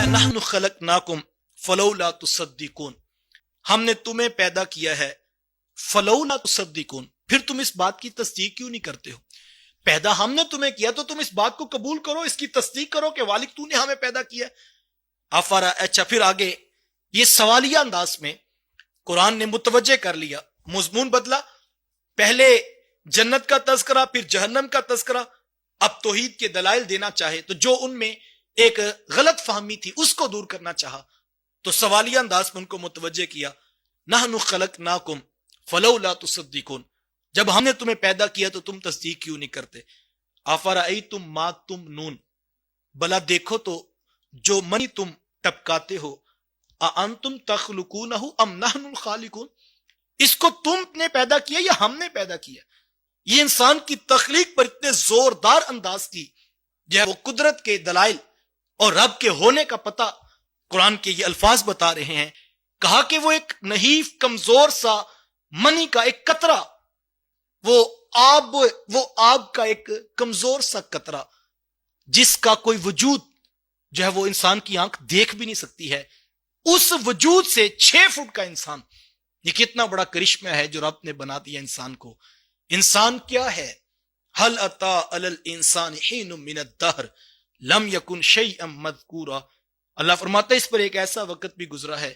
نحن خلقناکم فلولا تصدقون، ہم نے تمہیں پیدا کیا ہے فلولا تصدقون، پھر تم اس بات کی تصدیق کیوں نہیں کرتے ہو؟ پیدا ہم نے تمہیں کیا تو تم اس بات کو قبول کرو، اس کی تصدیق کرو کہ والد تو نے ہمیں پیدا کیا۔ افرا، اچھا پھر آگے یہ سوالیہ انداز میں قرآن نے متوجہ کر لیا، مضمون بدلا، پہلے جنت کا تذکرہ پھر جہنم کا تذکرہ، اب توحید کے دلائل دینا چاہے تو جو ان میں ایک غلط فہمی تھی اس کو دور کرنا چاہا تو سوالیہ انداز میں ان کو متوجہ کیا، نحن خلقناکم فلولا تصدقون، جب ہم نے تمہیں پیدا کیا تو تم تصدیق کیوں نہیں کرتے؟ افرأیتم ما تمنون، بلا دیکھو تو جو منی تم ٹپکاتے ہو، اانتم تخلقونہ ام نحن الخالقون، اس کو تم نے پیدا کیا یا ہم نے پیدا کیا؟ یہ انسان کی تخلیق پر اتنے زوردار انداز کی جو ہے وہ قدرت کے دلائل اور رب کے ہونے کا پتہ قرآن کے یہ الفاظ بتا رہے ہیں۔ کہا کہ وہ ایک نحیف کمزور سا منی کا ایک قطرہ، وہ آب کا ایک کمزور سا قطرہ جس کا کوئی وجود جو ہے وہ انسان کی آنکھ دیکھ بھی نہیں سکتی ہے، اس وجود سے 6 فٹ کا انسان، یہ کتنا بڑا کرشمہ ہے جو رب نے بنا دیا انسان کو۔ انسان کیا ہے؟ هل اتا علی الانسان حین من الدہر لم یکن شیئا مذکورا، اللہ فرماتا ہے اس پر ایک ایسا وقت بھی گزرا ہے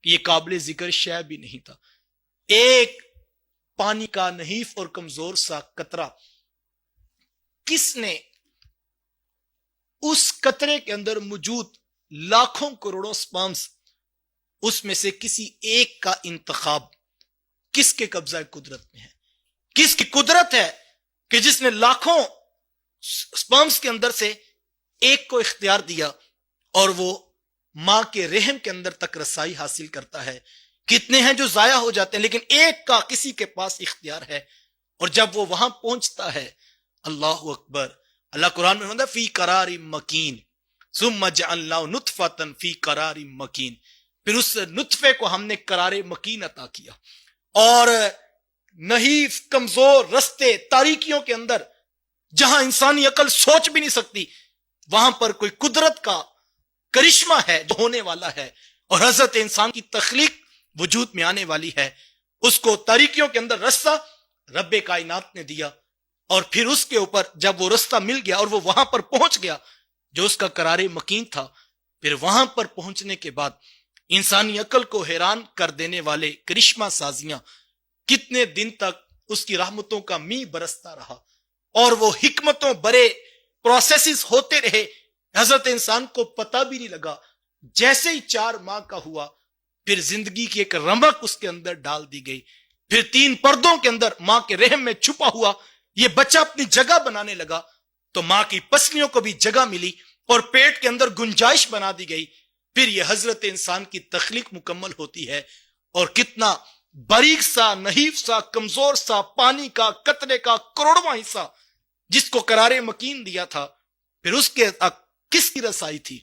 کہ یہ قابل ذکر شے بھی نہیں تھا۔ ایک پانی کا نحیف اور کمزور سا قطرہ، کس نے اس قطرے کے اندر موجود لاکھوں کروڑوں سپرمز، اس میں سے کسی ایک کا انتخاب کس کے قبضہ قدرت میں ہے؟ کس کی قدرت ہے کہ جس نے لاکھوں سپرمز کے اندر سے ایک کو اختیار دیا اور وہ ماں کے رحم کے اندر تک رسائی حاصل کرتا ہے؟ کتنے ہیں جو ضائع ہو جاتے ہیں، لیکن ایک کا کسی کے پاس اختیار ہے، اور جب وہ وہاں پہنچتا ہے، اللہ اکبر، اللہ قرآن میں فی قرار مکین ثم جعلناہ نطفۃ فی قرار مکین، پھر اس نطفے کو ہم نے قرار مکین عطا کیا، اور نحیف کمزور رستے تاریکیوں کے اندر جہاں انسانی عقل سوچ بھی نہیں سکتی، وہاں پر کوئی قدرت کا کرشمہ ہے جو ہونے والا ہے، اور حضرت انسان کی تخلیق وجود میں آنے والی ہے، اس کو تاریکیوں کے اندر رستہ رب کائنات نے دیا، اور پھر اس کے اوپر جب وہ رستہ مل گیا اور وہ وہاں پر پہنچ گیا جو اس کا قرار مکین تھا، پھر وہاں پر پہنچنے کے بعد انسانی عقل کو حیران کر دینے والے کرشمہ سازیاں، کتنے دن تک اس کی رحمتوں کا می برستا رہا اور وہ حکمتوں برے پروسیسز ہوتے رہے، حضرت انسان کو پتہ بھی نہیں لگا۔ جیسے ہی 4 ماہ کا ہوا، پھر زندگی کی ایک رمق اس کے اندر ڈال دی گئی، پھر 3 پردوں کے اندر ماں کے رحم میں چھپا ہوا یہ بچہ اپنی جگہ بنانے لگا، تو ماں کی پسلیوں کو بھی جگہ ملی اور پیٹ کے اندر گنجائش بنا دی گئی، پھر یہ حضرت انسان کی تخلیق مکمل ہوتی ہے، اور کتنا باریک سا نحیف سا کمزور سا پانی کا قطرے کا کروڑواں حصہ جس کو قرار مکین دیا تھا، پھر اس کے کس کی رسائی تھی؟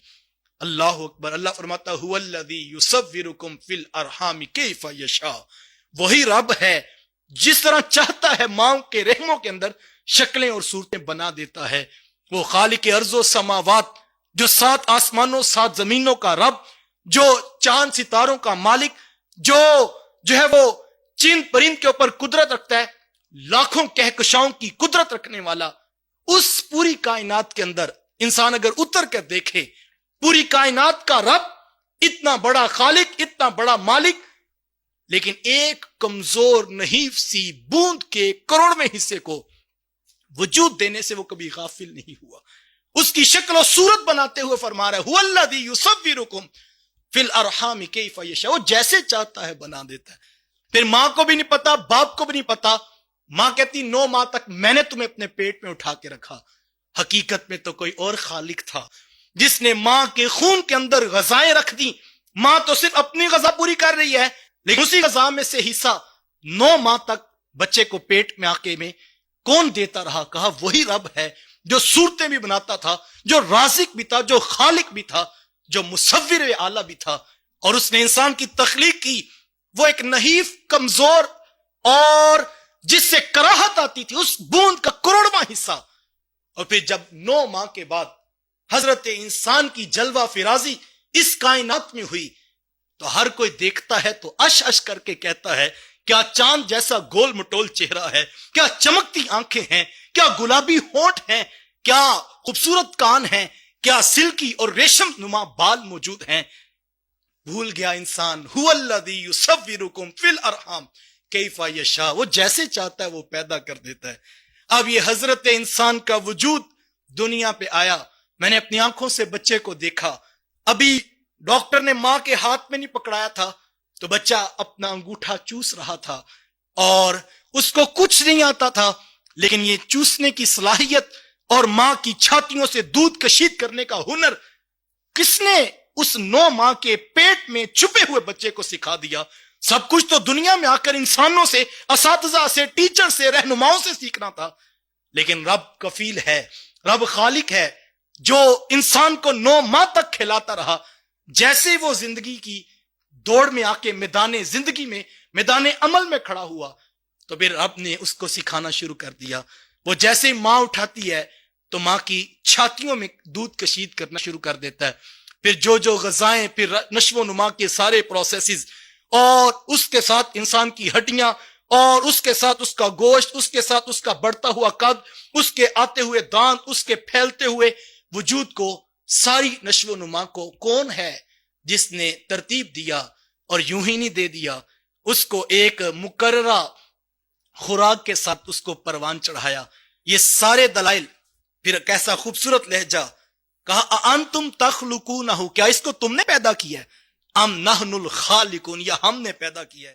اللہ اکبر، اللہ فرماتا هو الذی یصورکم فی الارحام کیف یشاء، وہی رب ہے جس طرح چاہتا ہے ماں کے رحموں کے اندر شکلیں اور صورتیں بنا دیتا ہے۔ وہ خالق ارض و سماوات، جو 7 آسمانوں 7 زمینوں کا رب، جو چاند ستاروں کا مالک، جو ہے وہ چند پرند کے اوپر قدرت رکھتا ہے، لاکھوں کہکشاؤں کی قدرت رکھنے والا، اس پوری کائنات کے اندر انسان اگر اتر کر دیکھے، پوری کائنات کا رب، اتنا بڑا خالق، اتنا بڑا مالک، لیکن ایک کمزور نحیف سی بوند کے کروڑویں حصے کو وجود دینے سے وہ کبھی غافل نہیں ہوا، اس کی شکل و صورت بناتے ہوئے فرما رہا ہے هو الذی یصورکم فی الارحام کیف یشاء، وہ جیسے چاہتا ہے بنا دیتا ہے۔ پھر ماں کو بھی نہیں پتا، باپ کو بھی نہیں پتا، ماں کہتی 9 ماہ تک میں نے تمہیں اپنے پیٹ میں اٹھا کے رکھا، حقیقت میں تو کوئی اور خالق تھا جس نے ماں کے خون کے اندر غذائیں رکھ دی، ماں تو صرف اپنی غذا پوری کر رہی ہے، لیکن اسی غذا میں سے حصہ 9 ماہ تک بچے کو پیٹ میں آکے میں کون دیتا رہا؟ کہا وہی رب ہے جو صورتیں بھی بناتا تھا، جو رازق بھی تھا، جو خالق بھی تھا، جو مصور اعلیٰ بھی تھا، اور اس نے انسان کی تخلیق کی، وہ ایک نحیف کمزور اور جس سے کراہت آتی تھی اس بوند کا کروڑواں حصہ، اور پھر جب 9 ماہ کے بعد حضرت انسان کی جلوہ فرازی اس کائنات میں ہوئی تو ہر کوئی دیکھتا ہے تو اش اش کر کے کہتا ہے کیا چاند جیسا گول مٹول چہرہ ہے، کیا چمکتی آنکھیں ہیں، کیا گلابی ہونٹ ہیں، کیا خوبصورت کان ہیں، کیا سلکی اور ریشم نما بال موجود ہیں۔ بھول گیا انسان هو الذی یصورکم فی الارحام کیف یشاء، وہ جیسے چاہتا ہے وہ پیدا کر دیتا ہے۔ اب یہ حضرت انسان کا وجود دنیا پہ آیا، میں نے اپنی آنکھوں سے بچے کو دیکھا، ابھی ڈاکٹر نے ماں کے ہاتھ میں نہیں پکڑایا تھا تو بچہ اپنا انگوٹھا چوس رہا تھا اور اس کو کچھ نہیں آتا تھا، لیکن یہ چوسنے کی صلاحیت اور ماں کی چھاتیوں سے دودھ کشید کرنے کا ہنر کس نے اس 9 ماہ کے پیٹ میں چھپے ہوئے بچے کو سکھا دیا؟ سب کچھ تو دنیا میں آ کر انسانوں سے، اساتذہ سے، ٹیچر سے، رہنماؤں سے سیکھنا تھا، لیکن رب کفیل ہے، رب خالق ہے جو انسان کو 9 ماہ تک کھلاتا رہا۔ جیسے وہ زندگی کی دوڑ میں آ کے میدان زندگی میں، میدان عمل میں کھڑا ہوا تو پھر رب نے اس کو سکھانا شروع کر دیا۔ وہ جیسے ماں اٹھاتی ہے تو ماں کی چھاتیوں میں دودھ کشید کرنا شروع کر دیتا ہے، پھر جو غذائیں، پھر نشو و نما کے سارے پروسیسز، اور اس کے ساتھ انسان کی ہڈیاں، اور اس کے ساتھ اس کا گوشت، اس کے ساتھ اس کا بڑھتا ہوا قد، اس کے آتے ہوئے دانت، اس کے پھیلتے ہوئے وجود کو، ساری نشو و نما کو کون ہے جس نے ترتیب دیا اور یوں ہی نہیں دے دیا، اس کو ایک مقررہ خوراک کے ساتھ اس کو پروان چڑھایا۔ یہ سارے دلائل، پھر کیسا خوبصورت لہجہ، کہا انتم تخلقونہ، کیا اس کو تم نے پیدا کیا ہے؟ ام نحن الخالقون، یا ہم نے پیدا کیا ہے۔